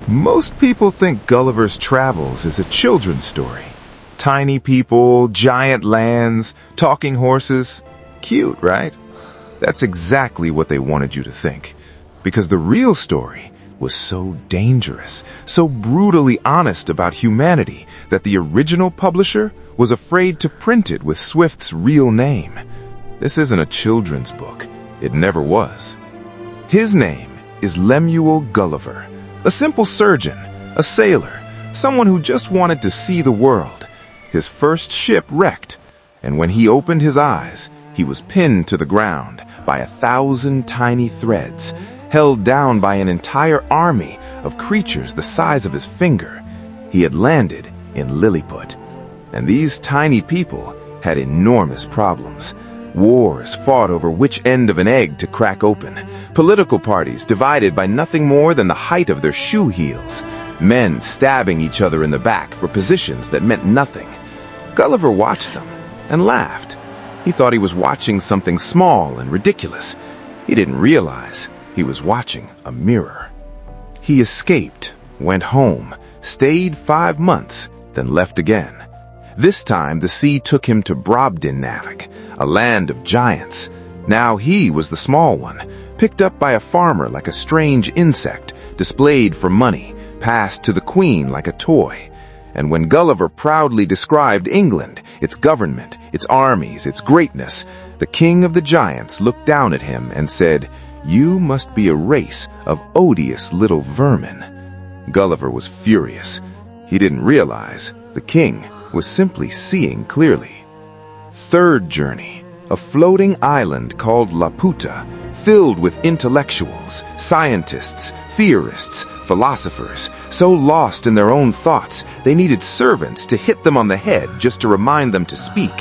Most people think Gulliver's Travels is a children's story. Tiny people, giant lands, talking horses. Cute, right? That's exactly what they wanted you to think. Because the real story was so dangerous, so brutally honest about humanity that the original publisher was afraid to print it with Swift's real name. This isn't a children's book. It never was. His name is Lemuel Gulliver, a simple surgeon, a sailor, someone who just wanted to see the world. His first ship wrecked, and when he opened his eyes, he was pinned to the ground by 1,000 tiny threads, held down by an entire army of creatures the size of his finger. He had landed in Lilliput, and these tiny people had enormous problems. Wars fought over which end of an egg to crack open. Political parties divided by nothing more than the height of their shoe heels. Men stabbing each other in the back for positions that meant nothing. Gulliver watched them and laughed. He thought he was watching something small and ridiculous. He didn't realize he was watching a mirror. He escaped, went home, stayed 5 months, then left again. This time the sea took him to Brobdingnag, a land of giants. Now he was the small one, picked up by a farmer like a strange insect, displayed for money, passed to the queen like a toy. And when Gulliver proudly described England, its government, its armies, its greatness, the king of the giants looked down at him and said, "You must be a race of odious little vermin." Gulliver was furious. He didn't realize the king was simply seeing clearly. Third journey, a floating island called Laputa, filled with intellectuals, scientists, theorists, philosophers, so lost in their own thoughts they needed servants to hit them on the head just to remind them to speak.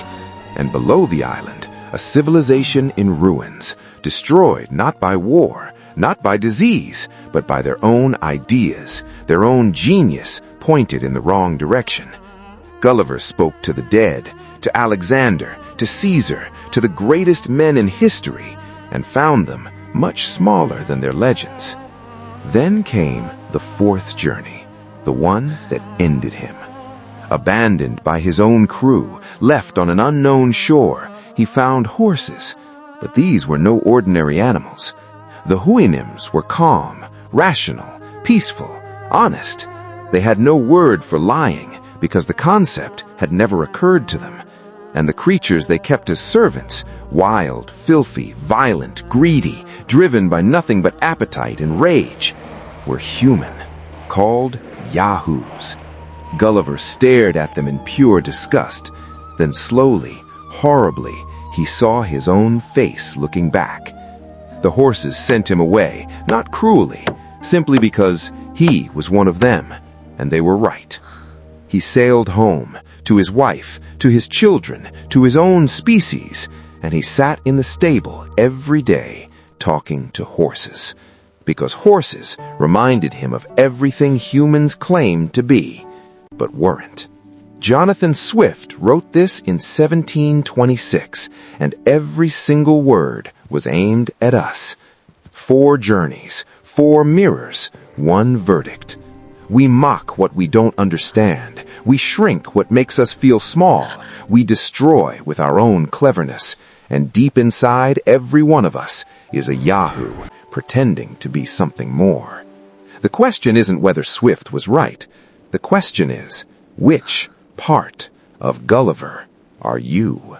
And below the island, a civilization in ruins, destroyed not by war, not by disease, but by their own ideas, their own genius pointed in the wrong direction. Gulliver spoke to the dead, to Alexander, to Caesar, to the greatest men in history, and found them much smaller than their legends. Then came the fourth journey, the one that ended him. Abandoned by his own crew, left on an unknown shore, he found horses, but these were no ordinary animals. The Houyhnhnms were calm, rational, peaceful, honest. They had no word for lying, because the concept had never occurred to them. And the creatures they kept as servants, wild, filthy, violent, greedy, driven by nothing but appetite and rage, were human, called Yahoos. Gulliver stared at them in pure disgust. Then slowly, horribly, he saw his own face looking back. The horses sent him away, not cruelly, simply because he was one of them, and they were right. He sailed home, to his wife, to his children, to his own species, and he sat in the stable every day talking to horses, because horses reminded him of everything humans claimed to be, but weren't. Jonathan Swift wrote this in 1726, and every single word was aimed at us. 4 journeys, 4 mirrors, 1 verdict. We mock what we don't understand. We shrink what makes us feel small. We destroy with our own cleverness. And deep inside every one of us is a Yahoo pretending to be something more. The question isn't whether Swift was right. The question is, which part of Gulliver are you?